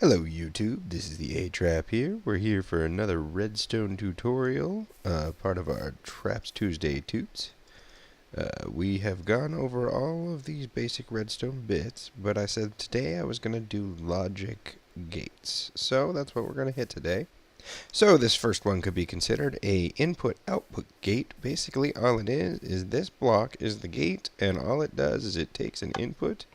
Hello YouTube, this is the A-Trap here. We're here for another redstone tutorial, part of our Traps Tuesday Tuts. We have gone over all of these basic redstone bits, but I said today I was going to do logic gates. So that's what we're going to hit today. So this first one could be considered a input-output gate. Basically all it is this block is the gate, and all it does is it takes an input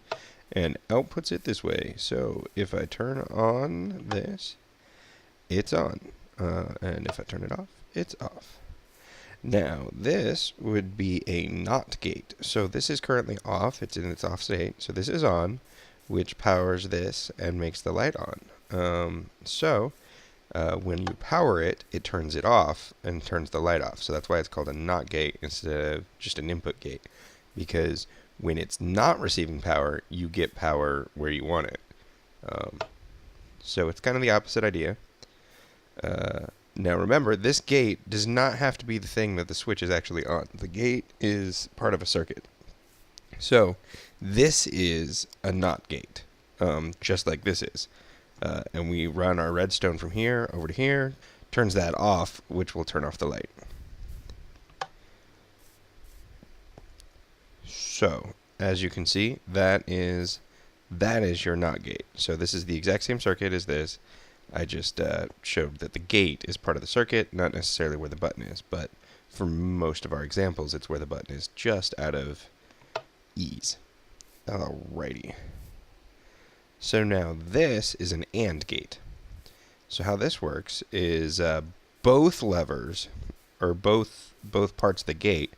and outputs it this way. So if I turn on this, it's on. And if I turn it off, it's off. Now, this would be a NOT gate. So this is currently off. It's in its off state. So this is on, which powers this and makes the light on. When you power it, it turns it off and turns the light off. So that's why it's called a NOT gate instead of just an input gate. Because when it's not receiving power, you get power where you want it. So it's kind of the opposite idea. Now remember, this gate does not have to be the thing that the switch is actually on. The gate is part of a circuit. So this is a NOT gate, just like this is. And we run our redstone from here over to here, turns that off, which will turn off the light. So, as you can see, that is your NOT gate. So this is the exact same circuit as this. I just showed that the gate is part of the circuit, not necessarily where the button is, but for most of our examples, it's where the button is, just out of ease. Alrighty. So now this is an AND gate. So how this works is both levers, or both parts of the gate,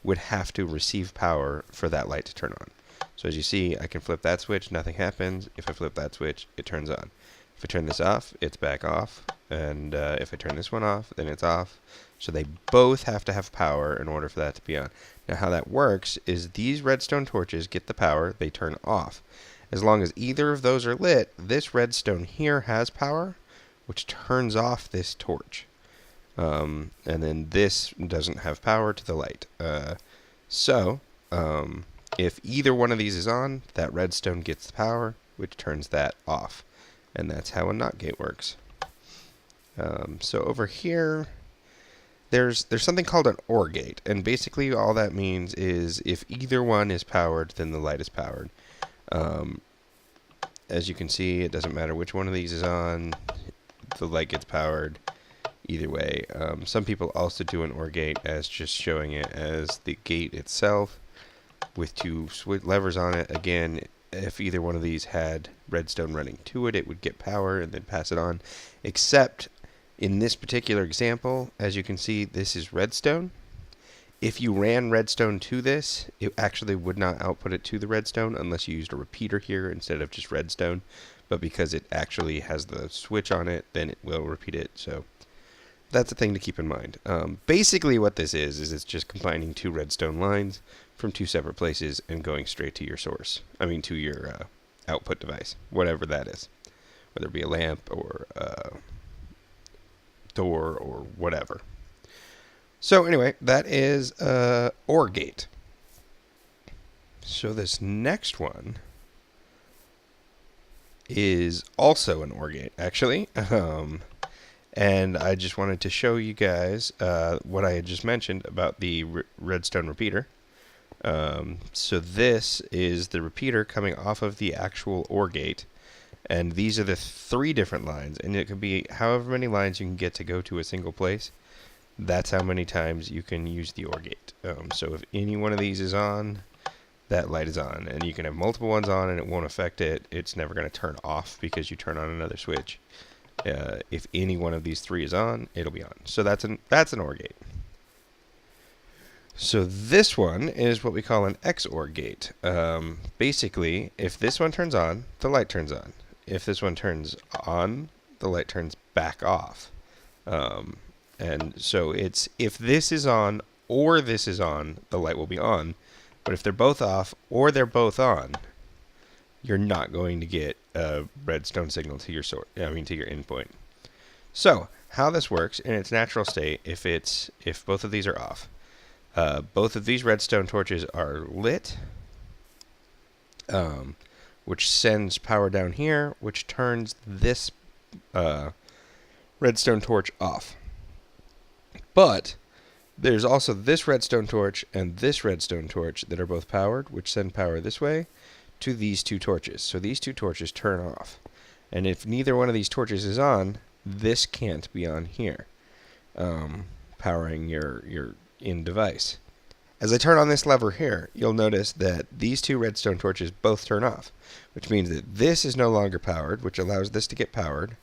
would have to receive power for that light to turn on. So as you see, I can flip that switch, nothing happens. If I flip that switch, it turns on. If I turn this off, it's back off. And if I turn this one off, then it's off. So they both have to have power in order for that to be on. Now how that works is these redstone torches get the power, they turn off. As long as either of those are lit, this redstone here has power, which turns off this torch. And then this doesn't have power to the light. If either one of these is on, that redstone gets the power, which turns that off. And that's how a NOT gate works. So over here, there's something called an OR gate. And basically all that means is if either one is powered, then the light is powered. As you can see, it doesn't matter which one of these is on, the light gets powered. Either way, some people also do an OR gate as just showing it as the gate itself with two levers on it. Again, if either one of these had redstone running to it, it would get power and then pass it on. Except in this particular example, as you can see, this is redstone. If you ran redstone to this, it actually would not output it to the redstone unless you used a repeater here instead of just redstone. But because it actually has the switch on it, then it will repeat it. So that's a thing to keep in mind. Basically what this is it's just combining two redstone lines from two separate places and going straight to your source. I mean to your output device, whatever that is. Whether it be a lamp or a door or whatever. So anyway, that is OR gate. So this next one is also an OR gate, actually. And I just wanted to show you guys what I had just mentioned about the redstone repeater. So this is the repeater coming off of the actual OR gate. And these are the three different lines. And it could be however many lines you can get to go to a single place. That's how many times you can use the OR gate. So if any one of these is on, that light is on. And you can have multiple ones on and it won't affect it. It's never going to turn off because you turn on another switch. If any one of these three is on, it'll be on. So that's an OR gate. So this one is what we call an XOR gate. Basically, if this one turns on, the light turns on. If this one turns on, the light turns back off. And so it's if this is on or this is on, the light will be on. But if they're both off or they're both on, you're not going to get a redstone signal to your to your endpoint. So how this works in its natural state, if both of these are off, both of these redstone torches are lit. which sends power down here, which turns this redstone torch off. But there's also this redstone torch and this redstone torch that are both powered, which send power this way to these two torches. So these two torches turn off. And if neither one of these torches is on, this can't be on here, powering your in device. As I turn on this lever here, you'll notice that these two redstone torches both turn off, which means that this is no longer powered, which allows this to get powered.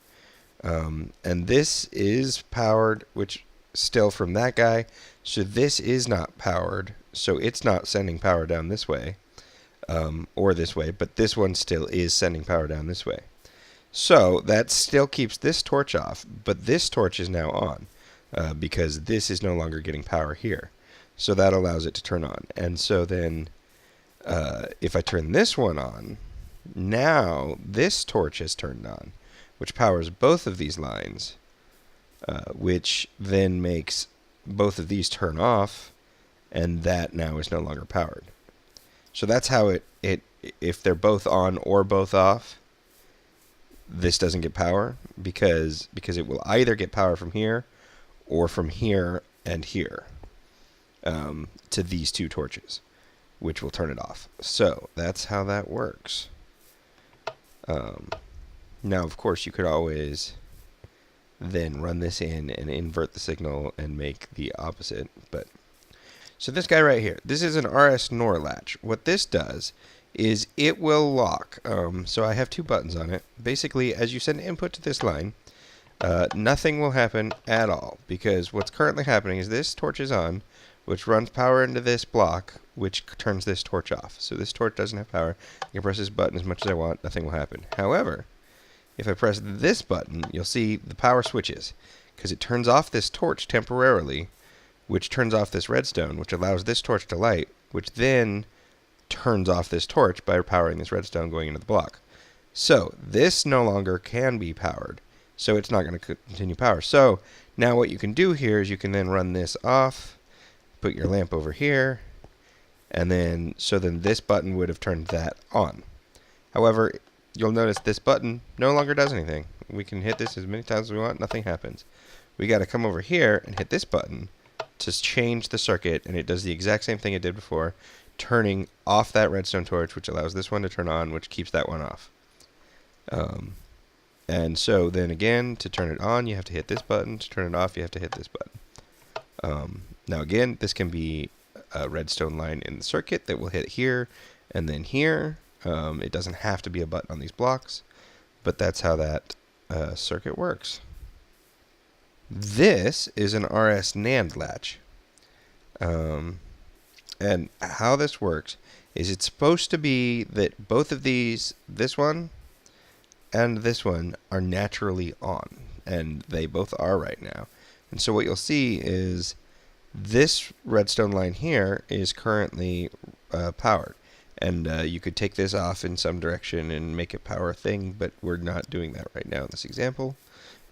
And this is powered, which still from that guy. So this is not powered, so it's not sending power down this way, or this way, but this one still is sending power down this way. So that still keeps this torch off, but this torch is now on, because this is no longer getting power here. So that allows it to turn on. And so then if I turn this one on, now this torch has turned on, which powers both of these lines, which then makes both of these turn off, and that now is no longer powered. So that's how it if they're both on or both off, this doesn't get power, because it will either get power from here or from here and here, to these two torches, which will turn it off. So that's how that works. Now, of course, you could always then run this in and invert the signal and make the opposite. But so this guy right here, this is an RS NOR latch. What this does is it will lock. So I have two buttons on it. Basically, as you send input to this line, nothing will happen at all, because what's currently happening is this torch is on, which runs power into this block, which turns this torch off. So this torch doesn't have power. I can press this button as much as I want. Nothing will happen. However, if I press this button, you'll see the power switches, because it turns off this torch temporarily, which turns off this redstone, which allows this torch to light, which then turns off this torch by powering this redstone going into the block. So this no longer can be powered, so it's not going to continue power. So now what you can do here is you can then run this off, put your lamp over here, and then this button would have turned that on. However, you'll notice this button no longer does anything. We can hit this as many times as we want, nothing happens. We got to come over here and hit this button to change the circuit, and it does the exact same thing it did before, turning off that redstone torch, which allows this one to turn on, which keeps that one off. And so then again, to turn it on, you have to hit this button. To turn it off, you have to hit this button. Now again, this can be a redstone line in the circuit that will hit here and then here. It doesn't have to be a button on these blocks, but that's how that circuit works. This is an RS NAND latch. And how this works is it's supposed to be that both of these, this one and this one, are naturally on, and they both are right now. And so what you'll see is this redstone line here is currently powered. And you could take this off in some direction and make it power a thing, but we're not doing that right now in this example.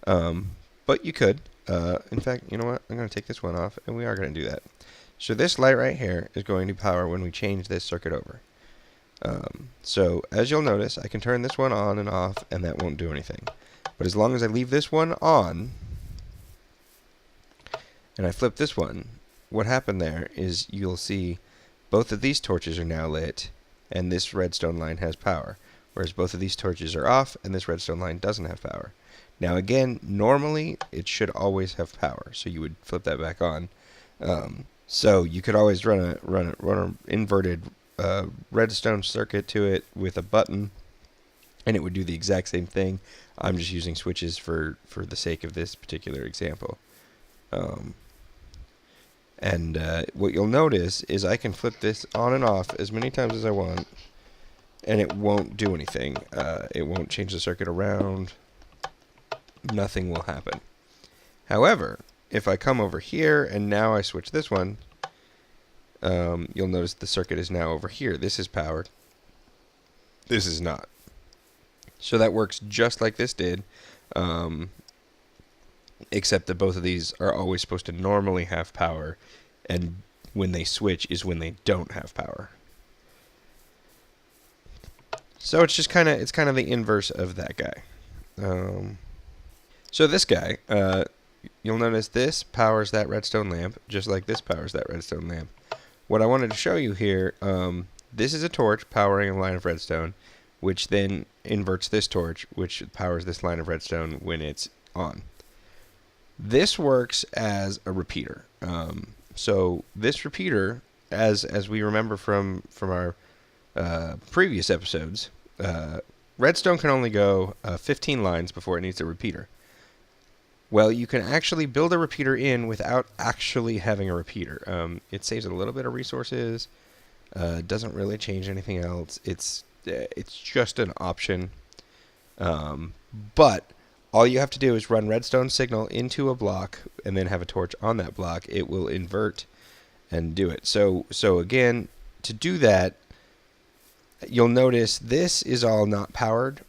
But you could. In fact, you know what? I'm going to take this one off, and we are going to do that. So this light right here is going to power when we change this circuit over. So as you'll notice, I can turn this one on and off, and that won't do anything. But as long as I leave this one on, and I flip this one, what happened there is you'll see both of these torches are now lit, and this redstone line has power, whereas both of these torches are off, and this redstone line doesn't have power. Now again, normally it should always have power, so you would flip that back on. So you could always run an inverted redstone circuit to it with a button, and it would do the exact same thing. I'm just using switches for the sake of this particular example. What you'll notice is I can flip this on and off as many times as I want, and it won't do anything. It won't change the circuit around. Nothing will happen. However, if I come over here and now I switch this one, you'll notice the circuit is now over here. This is powered. This is not. So that works just like this did, except that both of these are always supposed to normally have power, and when they switch is when they don't have power. So it's just kind of the inverse of that guy. So this guy, you'll notice this powers that redstone lamp, just like this powers that redstone lamp. What I wanted to show you here, this is a torch powering a line of redstone, which then inverts this torch, which powers this line of redstone when it's on. This works as a repeater. So this repeater, as we remember from our previous episodes, redstone can only go 15 lines before it needs a repeater. Well, you can actually build a repeater in without actually having a repeater. It saves a little bit of resources. Doesn't really change anything else. It's just an option. But all you have to do is run redstone signal into a block and then have a torch on that block. It will invert and do it. So again, to do that, you'll notice this is all not powered.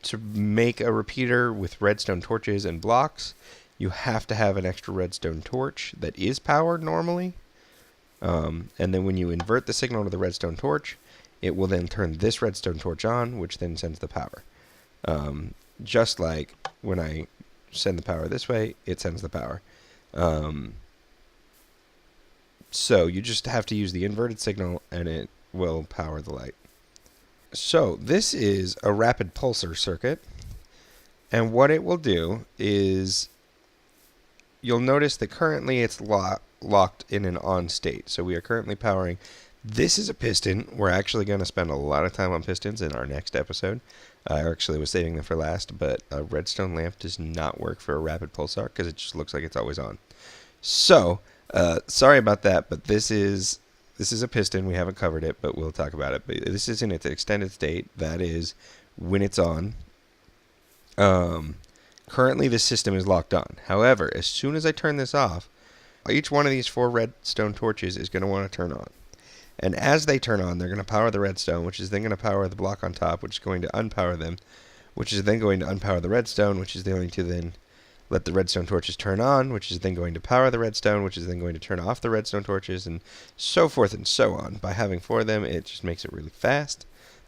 To make a repeater with redstone torches and blocks, you have to have an extra redstone torch that is powered normally. And then when you invert the signal to the redstone torch, it will then turn this redstone torch on, which then sends the power. Just like when I send the power this way, it sends the power. So you just have to use the inverted signal, and it will power the light. So this is a rapid pulsar circuit, and what it will do is you'll notice that currently it's locked in an on state. So we are currently powering. This is a piston. We're actually going to spend a lot of time on pistons in our next episode. I actually was saving them for last, but a redstone lamp does not work for a rapid pulsar because it just looks like it's always on. So sorry about that, but this is a piston. We haven't covered it, but we'll talk about it. But this is in its extended state. That is when it's on. Currently, this system is locked on. However, as soon as I turn this off, each one of these 4 redstone torches is going to want to turn on. And as they turn on, they're going to power the redstone, which is then going to power the block on top, which is going to unpower them, which is then going to unpower the redstone, which is going to then let the redstone torches turn on, which is then going to power the redstone, which is then going to turn off the redstone torches, and so forth and so on. By having 4 of them, it just makes it really fast.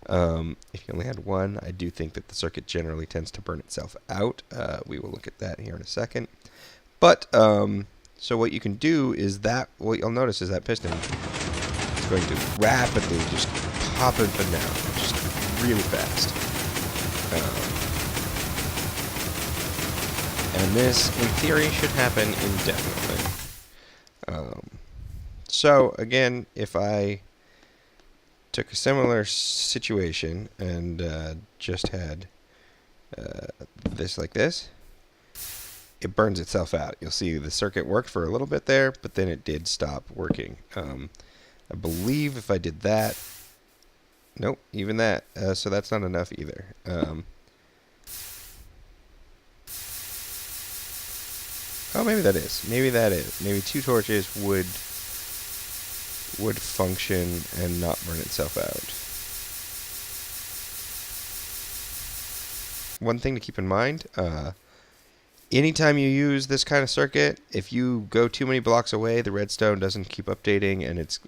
If you only had 1, I do think that the circuit generally tends to burn itself out. We will look at that here in a second. But, so what you can do is that, what you'll notice is that piston is going to rapidly just pop up and down, just really fast. And this, in theory, should happen indefinitely. So, again, if I took a similar situation and just had this like this, it burns itself out. You'll see the circuit worked for a little bit there, but then it did stop working. I believe if I did that, nope, even that, so that's not enough either. Oh, maybe that is. Maybe that is. Maybe 2 torches would function and not burn itself out. One thing to keep in mind, anytime you use this kind of circuit, if you go too many blocks away, the redstone doesn't keep updating, and it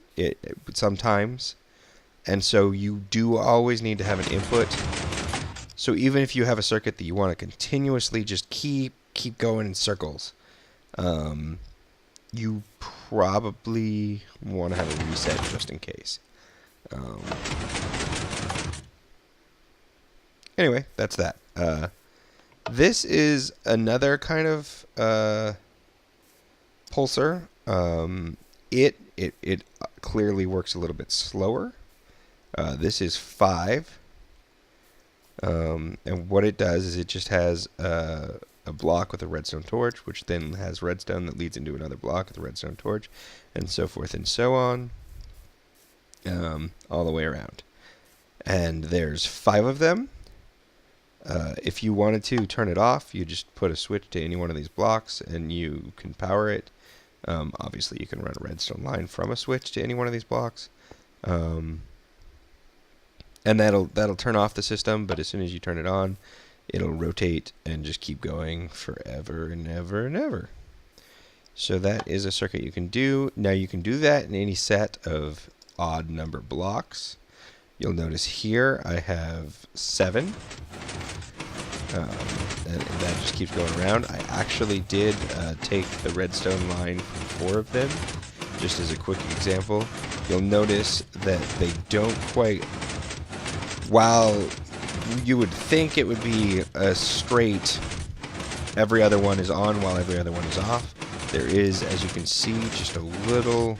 sometimes. And so you do always need to have an input. So even if you have a circuit that you want to continuously just keep going in circles, you probably want to have a reset just in case. Anyway, that's that. This is another kind of pulsar. It clearly works a little bit slower. This is 5. And what it does is it just has a block with a redstone torch, which then has redstone that leads into another block with a redstone torch, and so forth and so on, all the way around. And there's 5 of them. If you wanted to turn it off, you just put a switch to any one of these blocks, and you can power it. Obviously, you can run a redstone line from a switch to any one of these blocks. And that'll turn off the system, but as soon as you turn it on, it'll rotate and just keep going forever and ever and ever. So that is a circuit you can do. Now you can do that in any set of odd number blocks. You'll notice here I have 7. And that just keeps going around. I actually did take the redstone line from 4 of them, just as a quick example. You'll notice that they don't quite... While you would think it would be a straight, every other one is on while every other one is off, there is, as you can see, just a little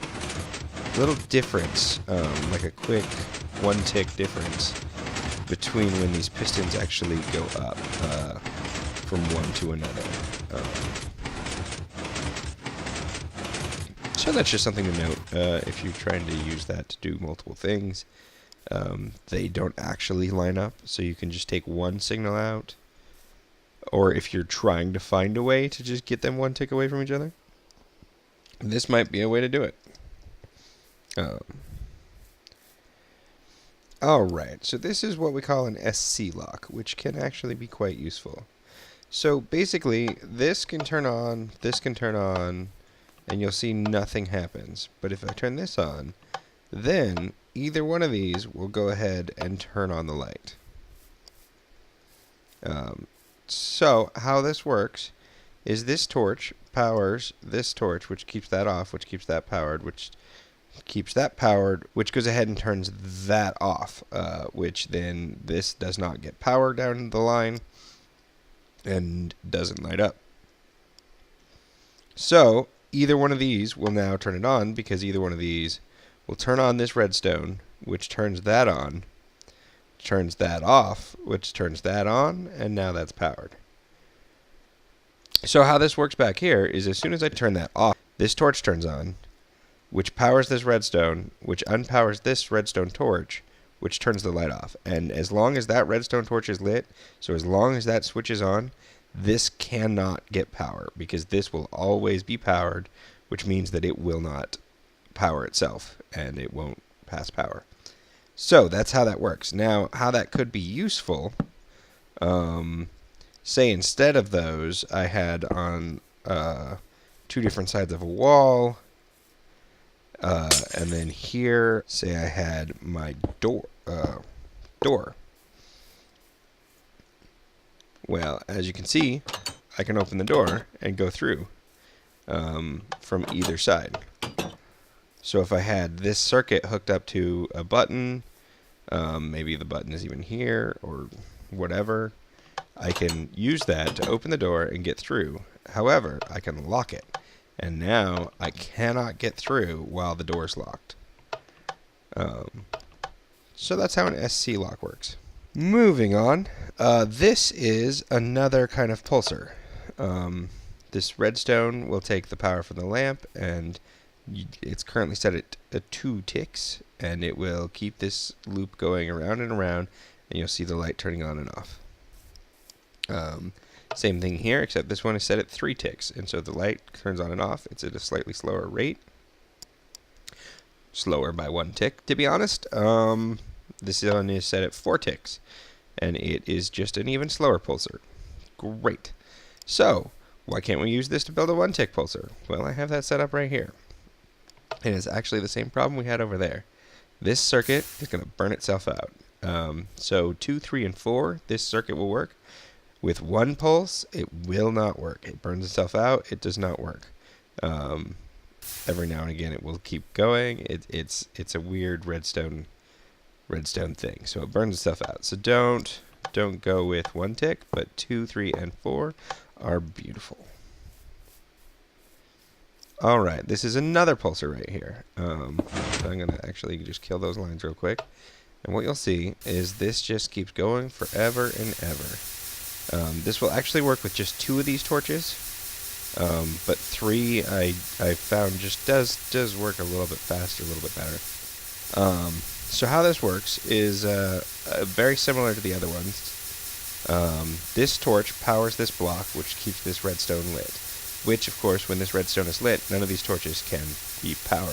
difference, like a quick 1-tick difference between when these pistons actually go up from one to another. So that's just something to note if you're trying to use that to do multiple things. They don't actually line up, so you can just take one signal out, or if you're trying to find a way to just get them 1 tick away from each other, this might be a way to do it. Alright, so this is what we call an SC lock, which can actually be quite useful. So basically, this can turn on, and you'll see nothing happens. But if I turn this on, then either one of these will go ahead and turn on the light. So how this works is this torch powers this torch, which keeps that off, which keeps that powered, which keeps that powered, which goes ahead and turns that off, which then this does not get power down the line and doesn't light up. So either one of these will now turn it on, because either one of these will turn on this redstone, which turns that on, turns that off, which turns that on, and now that's powered. So how this works back here is, as soon as I turn that off, this torch turns on, which powers this redstone, which unpowers this redstone torch, which turns the light off. And as long as that redstone torch is lit, so as long as that switch is on, this cannot get power, because this will always be powered, which means that it will not power itself, and it won't pass power. So that's how that works. Now, how that could be useful, say instead of those, I had on 2 different sides of a wall, and then here, say I had my door. Well, as you can see, I can open the door and go through from either side. So if I had this circuit hooked up to a button, maybe the button is even here or whatever, I can use that to open the door and get through. However, I can lock it. And now I cannot get through while the door is locked. So that's how an SC lock works. Moving on, this is another kind of pulsar. This redstone will take the power from the lamp, and it's currently set at 2 ticks, and it will keep this loop going around and around, and you'll see the light turning on and off. Same thing here, except this one is set at 3 ticks, and so the light turns on and off. It's at a slightly slower rate. Slower by 1 tick, to be honest. This one is set at 4 ticks, and it is just an even slower pulsar. Great. So, why can't we use this to build a 1-tick pulsar? Well, I have that set up right here. And it's actually the same problem we had over there. This circuit is going to burn itself out. So 2, 3, and 4, this circuit will work. With 1 pulse, it will not work. It burns itself out. It does not work. Every now and again, it will keep going. It's a weird redstone thing. So it burns itself out. So don't go with 1 tick, but 2, 3, and 4 are beautiful. All right, this is another pulsar right here. So I'm going to actually just kill those lines real quick. And what you'll see is this just keeps going forever and ever. This will actually work with just 2 of these torches, but 3 I found just does work a little bit faster, a little bit better. So how this works is very similar to the other ones. This torch powers this block, which keeps this redstone lit, which, of course, when this redstone is lit, none of these torches can be powered.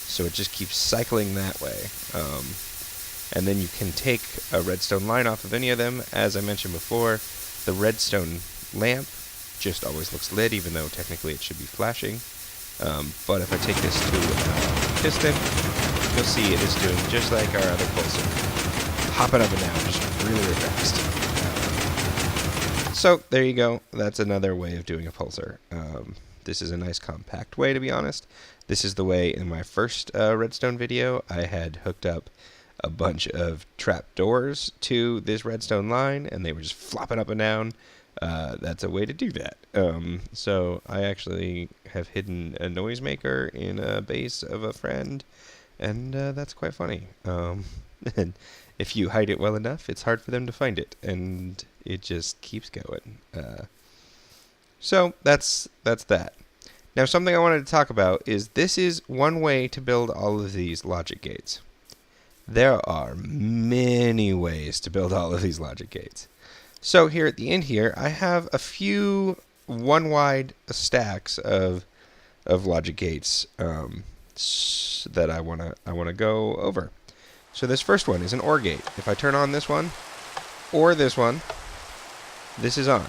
So it just keeps cycling that way. And then you can take a redstone line off of any of them. As I mentioned before, the redstone lamp just always looks lit, even though technically it should be flashing. But if I take this to a piston, you'll see it is doing just like our other pulsar. Hopping up and down just really, really fast. So there you go. That's another way of doing a pulsar. This is a nice compact way, to be honest. This is the way in my first redstone video I had hooked up a bunch of trap doors to this redstone line, and they were just flopping up and down. That's a way to do that. So I actually have hidden a noisemaker in a base of a friend, and that's quite funny. And if you hide it well enough, it's hard for them to find it, and it just keeps going. So that's that. Now, something I wanted to talk about is this is one way to build all of these logic gates. There are many ways to build all of these logic gates. So here at the end here, I have a few one-wide stacks of logic gates that I wanna go over. So this first one is an OR gate. If I turn on this one or this one, this is on.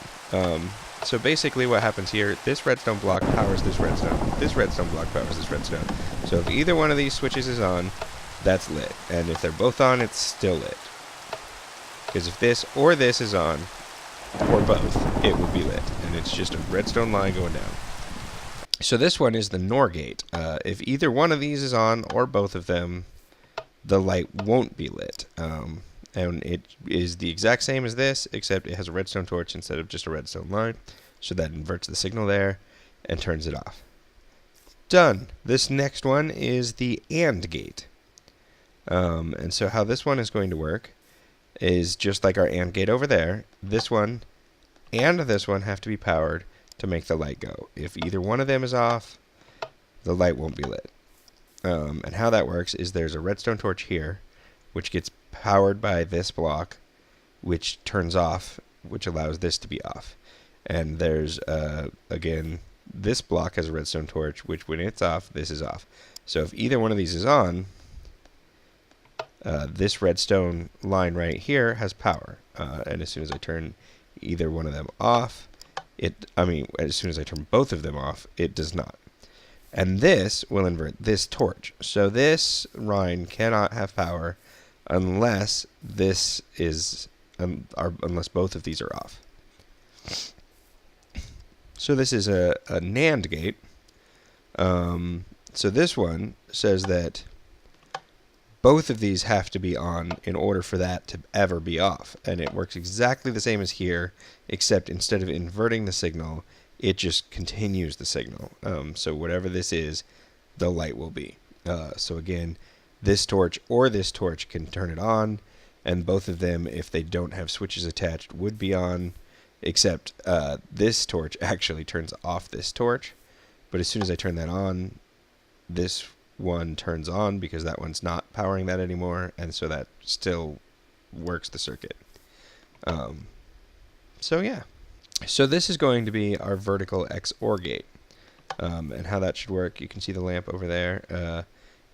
So basically what happens here, this redstone block powers this redstone. This redstone block powers this redstone. So if either one of these switches is on, that's lit. And if they're both on, it's still lit. Because if this or this is on, or both, it will be lit. And it's just a redstone line going down. So this one is the NOR gate. If either one of these is on, or both of them, the light won't be lit. And it is the exact same as this, except it has a redstone torch instead of just a redstone line. So that inverts the signal there and turns it off. Done. This next one is the AND gate. And so how this one is going to work is just like our AND gate over there. This one and this one have to be powered to make the light go. If either one of them is off, the light won't be lit. And how that works is there's a redstone torch here, which gets powered by this block, which turns off, which allows this to be off. And there's, again, this block has a redstone torch, which when it's off, this is off. So if either one of these is on, this redstone line right here has power. And as soon as I turn either one of them off, as soon as I turn both of them off, it does not. And this will invert this torch. So this line cannot have power unless this is unless both of these are off. So this is a NAND gate. So this one says that both of these have to be on in order for that to ever be off. And it works exactly the same as here, except instead of inverting the signal, it just continues the signal. So whatever this is, the light will be. So again, this torch or this torch can turn it on, and both of them, if they don't have switches attached, would be on, except this torch actually turns off this torch. But as soon as I turn that on, this one turns on because that one's not powering that anymore, and so that still works the circuit. So yeah. So this is going to be our vertical XOR gate. And how that should work, you can see the lamp over there.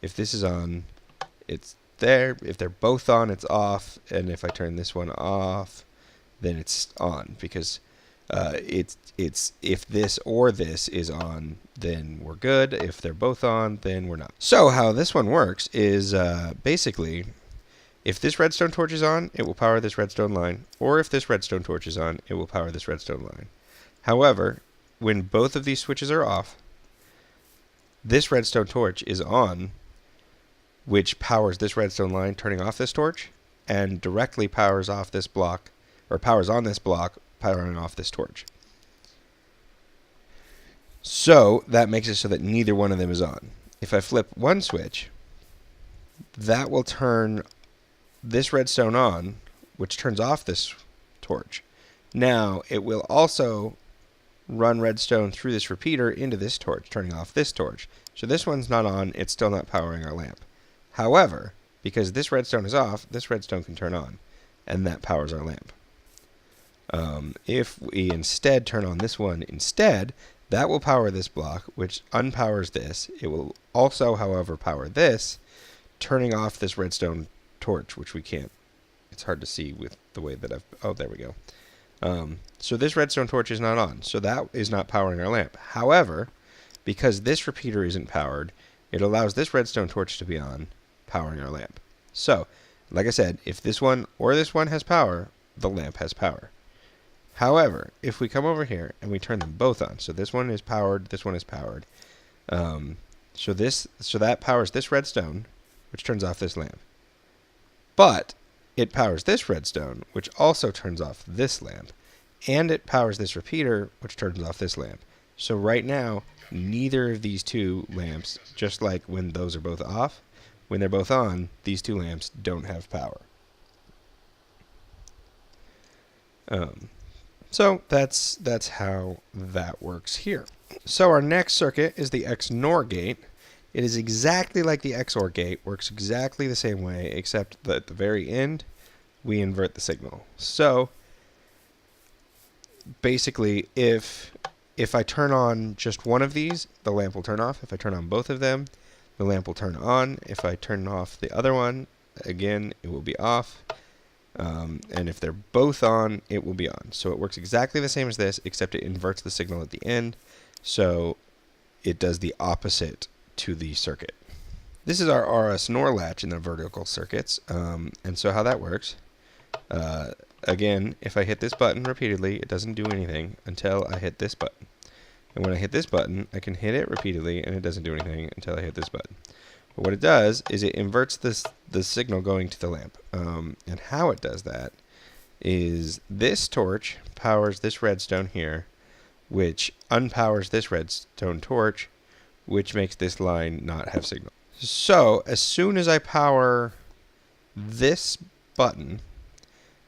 If this is on, it's there. If they're both on, it's off. And if I turn this one off, then it's on. Because it's if this or this is on, then we're good. If they're both on, then we're not. So how this one works is basically, if this redstone torch is on, it will power this redstone line. Or if this redstone torch is on, it will power this redstone line. However, when both of these switches are off, this redstone torch is on, which powers this redstone line, turning off this torch, and directly powers off this block, or powers on this block, powering off this torch. So that makes it so that neither one of them is on. If I flip one switch, that will turn this redstone on, which turns off this torch. Now, it will also run redstone through this repeater into this torch, turning off this torch. So this one's not on, it's still not powering our lamp. However, because this redstone is off, this redstone can turn on, and that powers our lamp. If we instead turn on this one instead, that will power this block, which unpowers this. It will also, however, power this, turning off this redstone torch, which we can't. It's hard to see with the way that oh, there we go. So this redstone torch is not on, so that is not powering our lamp. However, because this repeater isn't powered, it allows this redstone torch to be on, powering our lamp. So, like I said, if this one or this one has power, the lamp has power. However, if we come over here and we turn them both on, so this one is powered, this one is powered, so that powers this redstone, which turns off this lamp. But it powers this redstone, which also turns off this lamp, and it powers this repeater, which turns off this lamp. So right now, neither of these two lamps, just like when those are both off, when they're both on, these two lamps don't have power. So that's how that works here. So our next circuit is the XNOR gate. It is exactly like the XOR gate, works exactly the same way, except that at the very end, we invert the signal. So basically, if I turn on just one of these, the lamp will turn off. If I turn on both of them, the lamp will turn on. If I turn off the other one, again, it will be off. And if they're both on, it will be on. So it works exactly the same as this, except it inverts the signal at the end. So it does the opposite to the circuit. This is our RS NOR latch in the vertical circuits. And so how that works, again, if I hit this button repeatedly, it doesn't do anything until I hit this button. And when I hit this button, I can hit it repeatedly, and it doesn't do anything until I hit this button. But what it does is it inverts the signal going to the lamp. And how it does that is this torch powers this redstone here, which unpowers this redstone torch, which makes this line not have signal. So as soon as I power this button,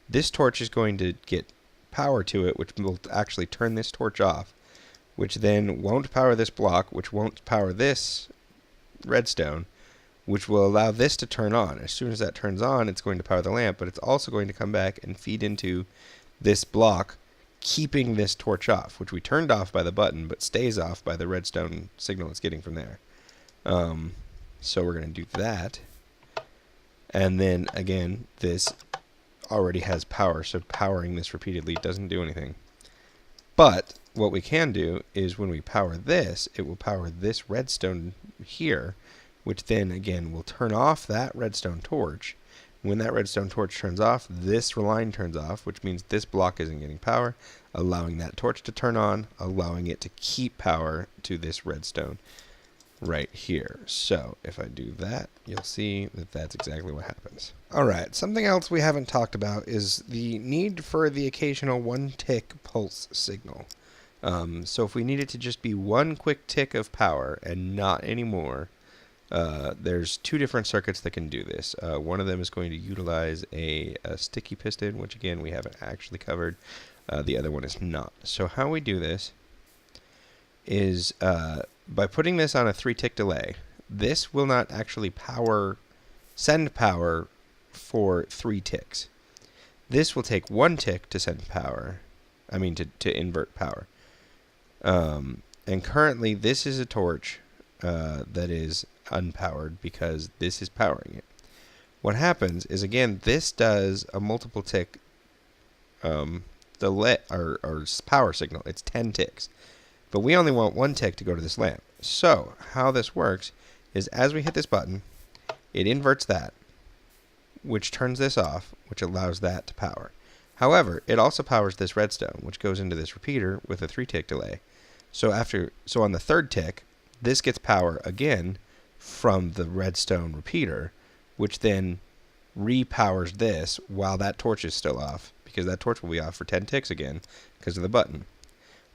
this torch is going to get power to it, which will actually turn this torch off, which then won't power this block, which won't power this redstone, which will allow this to turn on. As soon as that turns on, it's going to power the lamp, but it's also going to come back and feed into this block, keeping this torch off, which we turned off by the button, but stays off by the redstone signal it's getting from there. So we're going to do that. And then, again, this already has power, so powering this repeatedly doesn't do anything. But what we can do is when we power this, it will power this redstone here, which then, again, will turn off that redstone torch. When that redstone torch turns off, this line turns off, which means this block isn't getting power, allowing that torch to turn on, allowing it to keep power to this redstone right here. So if I do that, you'll see that that's exactly what happens. Alright, something else we haven't talked about is the need for the occasional one tick pulse signal. So if we need it to just be one quick tick of power and not any more, there's two different circuits that can do this. One of them is going to utilize a sticky piston, which again we haven't actually covered. The other one is not. So how we do this is by putting this on a 3-tick delay. This will not actually send power for 3 ticks. This will take 1 tick to send power. I mean to invert power. And currently this is a torch that is unpowered because this is powering it. What happens is, again, this does a multiple tick delay or power signal. It's 10 ticks. But we only want 1 tick to go to this lamp. So how this works is as we hit this button, it inverts that, which turns this off, which allows that to power. However, it also powers this redstone, which goes into this repeater with a 3-tick delay. So on the 3rd tick, this gets power again from the redstone repeater, which then repowers this while that torch is still off, because that torch will be off for 10 ticks again because of the button.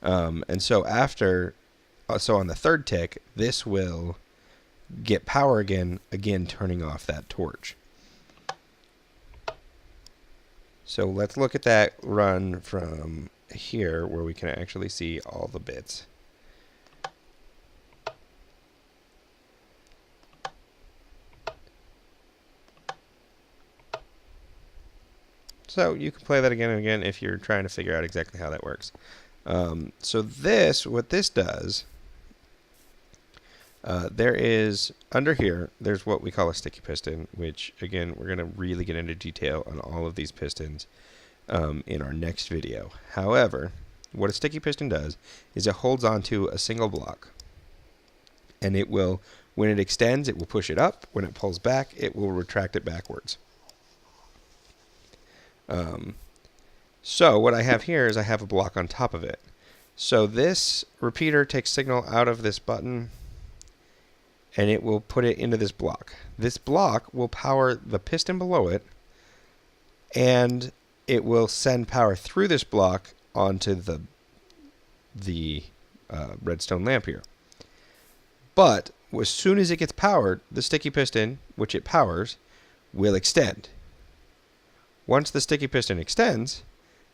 And so on the 3rd tick, this will get power again turning off that torch. So let's look at that run from here where we can actually see all the bits. So you can play that again and again if you're trying to figure out exactly how that works. So what this does, there is, under here, there's what we call a sticky piston, which, again, we're going to really get into detail on all of these pistons in our next video. However, what a sticky piston does is it holds onto a single block, and it will When it extends, it will push it up. When it pulls back, it will retract it backwards. So what I have here is I have a block on top of it. So this repeater takes signal out of this button, and it will put it into this block. This block will power the piston below it, and it will send power through this block onto the redstone lamp here. But as soon as it gets powered, the sticky piston, which it powers, will extend. Once the sticky piston extends,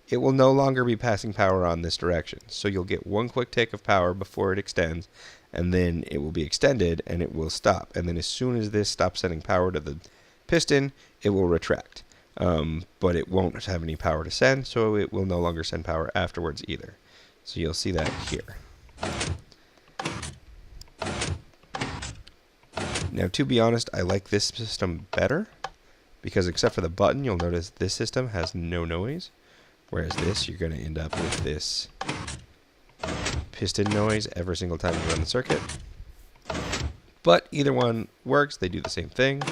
it will no longer be passing power on this direction. So you'll get one quick tick of power before it extends, and then it will be extended and it will stop. And then as soon as this stops sending power to the piston, it will retract. But it won't have any power to send, so it will no longer send power afterwards either. So you'll see that here. Now, to be honest, I like this system better, because except for the button, you'll notice this system has no noise, whereas this, you're going to end up with this piston noise every single time you run the circuit. But either one works. They do the same thing.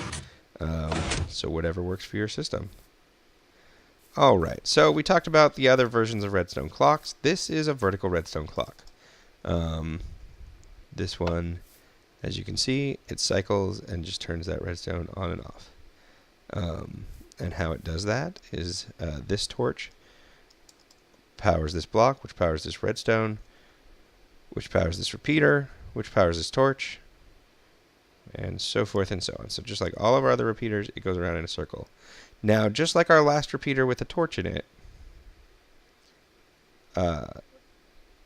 So whatever works for your system. All right, so we talked about the other versions of redstone clocks. This is a vertical redstone clock. This one, as you can see, it cycles and just turns that redstone on and off. And how it does that is this torch powers this block, which powers this redstone, which powers this repeater, which powers this torch, and so forth and so on. So just like all of our other repeaters, it goes around in a circle. Now, just like our last repeater with a torch in it,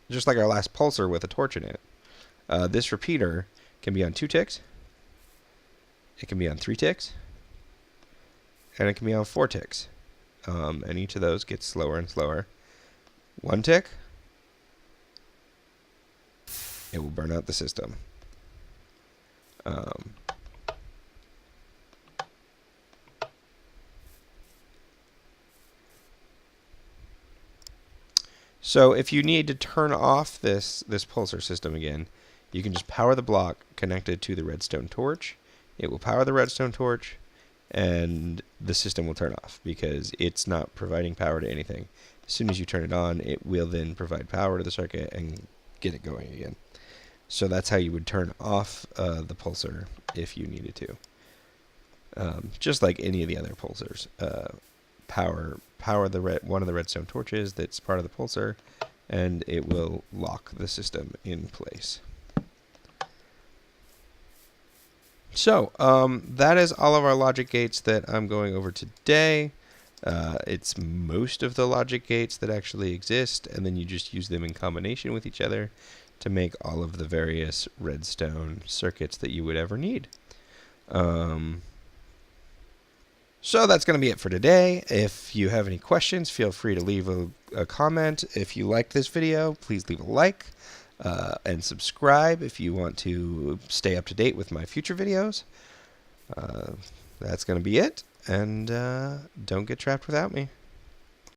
just like our last pulsar with a torch in it, this repeater can be on 2 ticks, it can be on 3 ticks, and it can be on 4 ticks. And each of those gets slower and slower. 1 tick, it will burn out the system. So if you need to turn off this pulsar system again, you can just power the block connected to the redstone torch. It will power the redstone torch, and the system will turn off because it's not providing power to anything. As soon as you turn it on, it will then provide power to the circuit and get it going again. So that's how you would turn off the pulsar if you needed to. Just like any of the other pulsars. Power one of the redstone torches that's part of the pulsar, and it will lock the system in place. So, that is all of our logic gates that I'm going over today. It's most of the logic gates that actually exist, and then you just use them in combination with each other to make all of the various redstone circuits that you would ever need. So that's going to be it for today. If you have any questions, feel free to leave a comment. If you liked this video, please leave a like. And subscribe if you want to stay up to date with my future videos. That's going to be it, and don't get trapped without me.